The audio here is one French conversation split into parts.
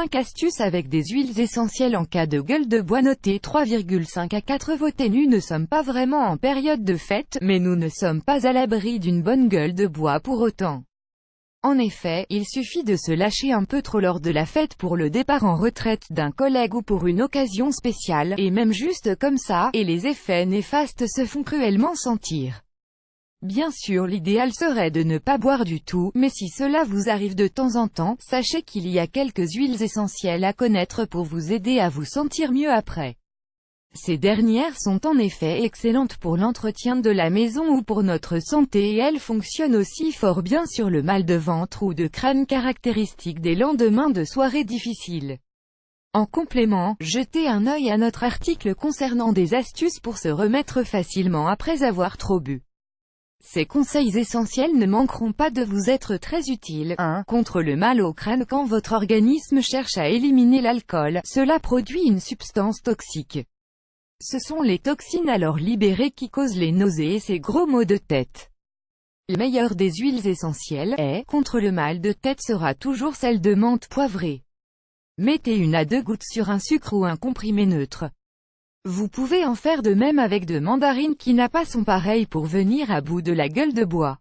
5 astuces avec des huiles essentielles en cas de gueule de bois. Notez 3,5 à 4. Votez. Nous ne sommes pas vraiment en période de fête, mais nous ne sommes pas à l'abri d'une bonne gueule de bois pour autant. En effet, il suffit de se lâcher un peu trop lors de la fête pour le départ en retraite d'un collègue ou pour une occasion spéciale, et même juste comme ça, et les effets néfastes se font cruellement sentir. Bien sûr, l'idéal serait de ne pas boire du tout, mais si cela vous arrive de temps en temps, sachez qu'il y a quelques huiles essentielles à connaître pour vous aider à vous sentir mieux après. Ces dernières sont en effet excellentes pour l'entretien de la maison ou pour notre santé et elles fonctionnent aussi fort bien sur le mal de ventre ou de crâne caractéristique des lendemains de soirées difficiles. En complément, jetez un œil à notre article concernant des astuces pour se remettre facilement après avoir trop bu. Ces conseils essentiels ne manqueront pas de vous être très utiles. 1. Contre le mal au crâne. Quand votre organisme cherche à éliminer l'alcool, cela produit une substance toxique. Ce sont les toxines alors libérées qui causent les nausées et ces gros maux de tête. La meilleure des huiles essentielles contre le mal de tête sera toujours celle de menthe poivrée. Mettez 1 à 2 gouttes sur un sucre ou un comprimé neutre. Vous pouvez en faire de même avec de mandarine qui n'a pas son pareil pour venir à bout de la gueule de bois.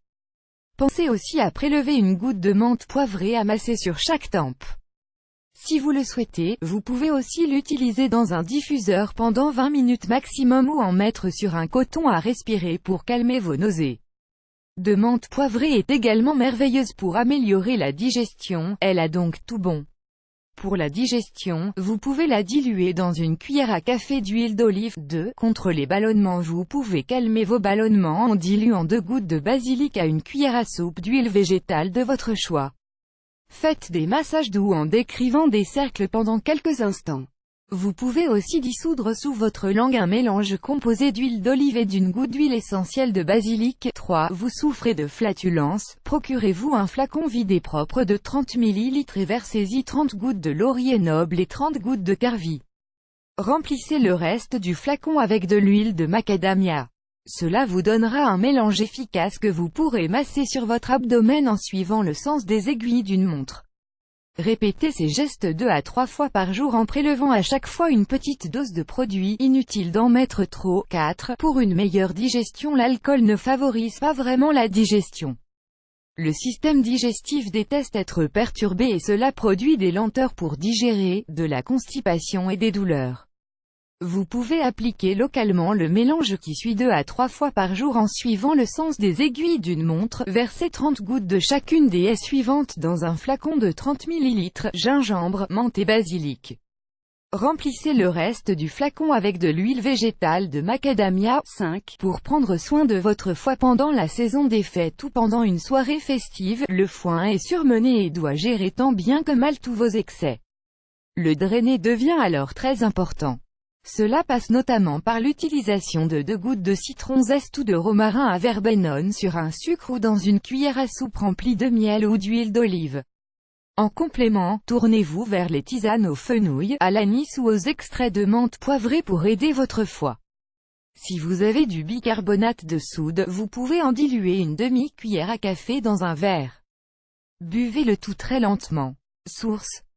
Pensez aussi à prélever 1 goutte de menthe poivrée amassée sur chaque tempe. Si vous le souhaitez, vous pouvez aussi l'utiliser dans un diffuseur pendant 20 minutes maximum ou en mettre sur un coton à respirer pour calmer vos nausées. De menthe poivrée est également merveilleuse pour améliorer la digestion, elle a donc tout bon. Pour la digestion, vous pouvez la diluer dans 1 cuillère à café d'huile d'olive. 2. Contre les ballonnements. Vous pouvez calmer vos ballonnements en diluant 2 gouttes de basilic à 1 cuillère à soupe d'huile végétale de votre choix. Faites des massages doux en décrivant des cercles pendant quelques instants. Vous pouvez aussi dissoudre sous votre langue un mélange composé d'huile d'olive et d'1 goutte d'huile essentielle de basilic. 3. Vous souffrez de flatulence, procurez-vous un flacon vide et propre de 30 ml et versez-y 30 gouttes de laurier noble et 30 gouttes de carvi. Remplissez le reste du flacon avec de l'huile de macadamia. Cela vous donnera un mélange efficace que vous pourrez masser sur votre abdomen en suivant le sens des aiguilles d'une montre. Répétez ces gestes 2 à 3 fois par jour en prélevant à chaque fois une petite dose de produit, inutile d'en mettre trop. 4. Pour une meilleure digestion. L'alcool ne favorise pas vraiment la digestion. Le système digestif déteste être perturbé et cela produit des lenteurs pour digérer, de la constipation et des douleurs. Vous pouvez appliquer localement le mélange qui suit 2 à 3 fois par jour en suivant le sens des aiguilles d'une montre. Versez 30 gouttes de chacune des haies suivantes dans un flacon de 30 ml, gingembre, menthe et basilic. Remplissez le reste du flacon avec de l'huile végétale de macadamia. 5. Pour prendre soin de votre foie pendant la saison des fêtes ou pendant une soirée festive, le foie est surmené et doit gérer tant bien que mal tous vos excès. Le drainer devient alors très important. Cela passe notamment par l'utilisation de 2 gouttes de citron zeste ou de romarin à verbenone sur un sucre ou dans 1 cuillère à soupe remplie de miel ou d'huile d'olive. En complément, tournez-vous vers les tisanes au fenouil, à l'anis ou aux extraits de menthe poivrée pour aider votre foie. Si vous avez du bicarbonate de soude, vous pouvez en diluer 1 demi-cuillère à café dans un verre. Buvez le tout très lentement. Source